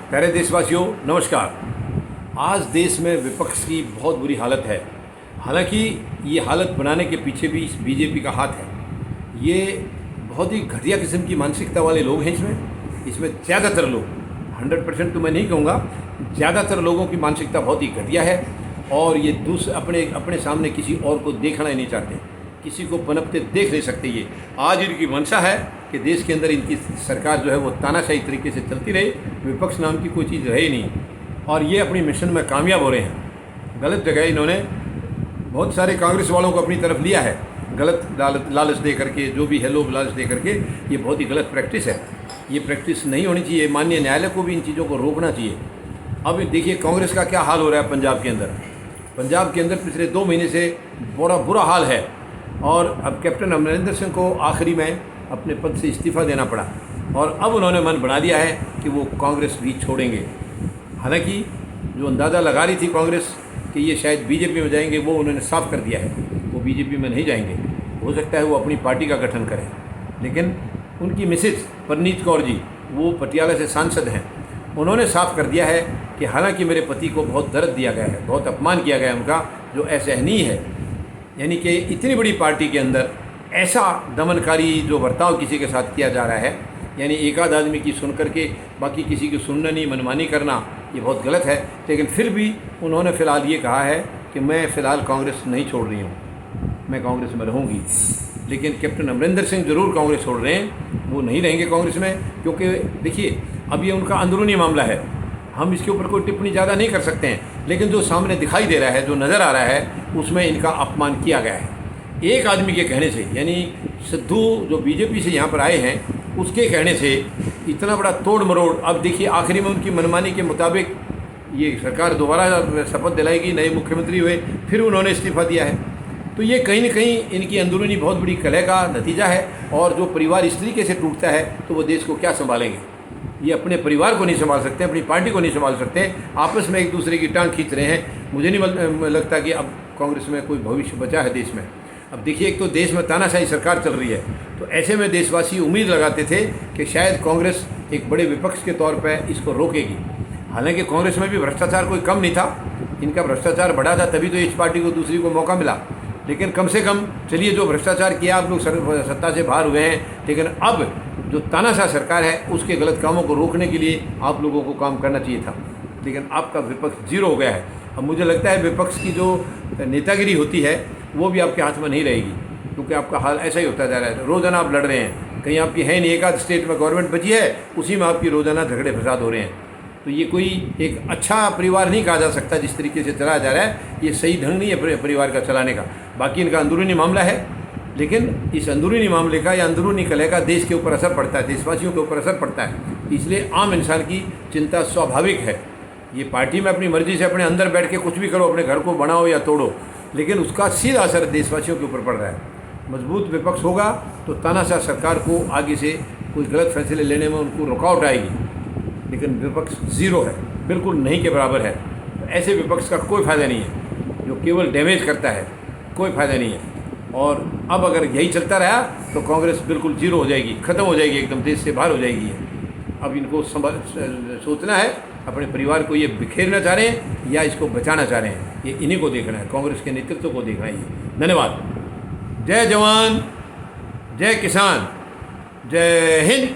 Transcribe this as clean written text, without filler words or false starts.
प्यारे देशवासियों, नमस्कार। आज देश में विपक्ष की बहुत बुरी हालत है। हालांकि ये हालत बनाने के पीछे भी बीजेपी का हाथ है। ये बहुत ही घटिया किस्म की मानसिकता वाले लोग हैं। इसमें ज़्यादातर लोग, 100% तो मैं नहीं कहूँगा, ज़्यादातर लोगों की मानसिकता बहुत ही घटिया है और ये अपने सामने किसी और को देखना ही नहीं चाहते, किसी को पनपते देख नहीं सकते। ये आज इनकी मंशा है कि देश के अंदर इनकी सरकार जो है वो तानाशाही तरीके से चलती रहे, विपक्ष नाम की कोई चीज़ रहे ही नहीं और ये अपनी मिशन में कामयाब हो रहे हैं। गलत जगह इन्होंने बहुत सारे कांग्रेस वालों को अपनी तरफ लिया है, गलत लालच दे करके, जो भी है लोभ लालच दे करके। ये बहुत ही गलत प्रैक्टिस है। ये प्रैक्टिस नहीं होनी चाहिए। माननीय न्यायालय को भी इन चीज़ों को रोकना चाहिए। अब देखिए कांग्रेस का क्या हाल हो रहा है पंजाब के अंदर। पंजाब के अंदर पिछले 2 महीने से बड़ा बुरा हाल है और अब कैप्टन अमरिंदर सिंह को आखिरी में अपने पद से इस्तीफ़ा देना पड़ा और अब उन्होंने मन बना लिया है कि वो कांग्रेस भी छोड़ेंगे। हालांकि जो अंदाज़ा लगा रही थी कांग्रेस कि ये शायद बीजेपी में जाएंगे, वो उन्होंने साफ कर दिया है, वो बीजेपी में नहीं जाएंगे। हो सकता है वो अपनी पार्टी का गठन करें, लेकिन उनकी मिसेज परनीत कौर जी, वो पटियाला से सांसद हैं, उन्होंने साफ कर दिया है कि हालांकि मेरे पति को बहुत दर्द दिया गया है, बहुत अपमान किया गया है उनका, जो असहनीय है। यानी कि इतनी बड़ी पार्टी के अंदर ऐसा दमनकारी जो बर्ताव किसी के साथ किया जा रहा है, यानी एक आध आदमी की सुन करके बाकी किसी की सुनना नहीं, मनमानी करना, ये बहुत गलत है। लेकिन फिर भी उन्होंने फ़िलहाल ये कहा है कि मैं फ़िलहाल कांग्रेस नहीं छोड़ रही हूँ, मैं कांग्रेस में रहूँगी। लेकिन कैप्टन अमरिंदर सिंह ज़रूर कांग्रेस छोड़ रहे हैं, वो नहीं रहेंगे कांग्रेस में, क्योंकि देखिए अब ये उनका अंदरूनी मामला है, हम इसके ऊपर कोई टिप्पणी ज़्यादा नहीं कर सकते हैं। लेकिन जो सामने दिखाई दे रहा है, जो नज़र आ रहा है, उसमें इनका अपमान किया गया है एक आदमी के कहने से। यानी सिद्धू जो बीजेपी से यहाँ पर आए हैं, उसके कहने से इतना बड़ा तोड़ मरोड़। अब देखिए आखिरी में उनकी मनमानी के मुताबिक ये सरकार दोबारा शपथ दिलाएगी, नए मुख्यमंत्री हुए, फिर उन्होंने इस्तीफ़ा दिया है। तो ये कहीं ना कहीं इनकी अंदरूनी बहुत बड़ी कलह का नतीजा है। और जो परिवार इस तरीके से टूटता है तो वो देश को क्या संभालेंगे। ये अपने परिवार को नहीं संभाल सकते, अपनी पार्टी को नहीं संभाल सकते, आपस में एक दूसरे की टांग खींच रहे हैं। मुझे नहीं लगता कि अब कांग्रेस में कोई भविष्य बचा है देश में। अब देखिए एक तो देश में तानाशाही सरकार चल रही है, तो ऐसे में देशवासी उम्मीद लगाते थे कि शायद कांग्रेस एक बड़े विपक्ष के तौर पर इसको रोकेगी। हालांकि कांग्रेस में भी भ्रष्टाचार कोई कम नहीं था, इनका भ्रष्टाचार बढ़ा था, तभी तो इस पार्टी को दूसरी को मौका मिला। लेकिन कम से कम चलिए, जो भ्रष्टाचार किया आप लोग सत्ता से बाहर हुए हैं, लेकिन अब जो तानाशाह सरकार है उसके गलत कामों को रोकने के लिए आप लोगों को काम करना चाहिए था। लेकिन आपका विपक्ष जीरो हो गया है। अब मुझे लगता है विपक्ष की जो नेतागिरी होती है वो भी आपके हाथ में नहीं रहेगी, क्योंकि आपका हाल ऐसा ही होता जा रहा है। रोज़ाना आप लड़ रहे हैं, कहीं आपकी है नहीं, एक आध स्टेट में गवर्नमेंट बची है, उसी में आपकी रोज़ाना झगड़े फसाद हो रहे हैं। तो ये कोई एक अच्छा परिवार नहीं कहा जा सकता जिस तरीके से चलाया जा रहा है। ये सही ढंग नहीं है परिवार का चलाने का। बाकी इनका अंदरूनी मामला है, लेकिन इस अंदरूनी मामले का या अंदरूनी कलह का देश के ऊपर असर पड़ता है, देशवासियों के ऊपर असर पड़ता है। इसलिए आम इंसान की चिंता स्वाभाविक है। ये पार्टी में अपनी मर्जी से अपने अंदर बैठ के कुछ भी करो, अपने घर को बनाओ या तोड़ो, लेकिन उसका सीधा असर देशवासियों के ऊपर पड़ रहा है। मजबूत विपक्ष होगा तो तानाशाह सरकार को आगे से कोई गलत फैसले लेने में उनको रुकावट आएगी। लेकिन विपक्ष ज़ीरो है, बिल्कुल नहीं के बराबर है। तो ऐसे विपक्ष का कोई फ़ायदा नहीं है, जो केवल डैमेज करता है, कोई फ़ायदा नहीं है। और अब अगर यही चलता रहा तो कांग्रेस बिल्कुल जीरो हो जाएगी, ख़त्म हो जाएगी, एकदम देश से बाहर हो जाएगी। अब इनको सोचना है, अपने परिवार को ये बिखेरना चाह रहे हैं या इसको बचाना चाह रहे हैं, ये इन्हीं को देखना है, कांग्रेस के नेतृत्व को देखना है। धन्यवाद। जय जवान, जय किसान, जय हिंद।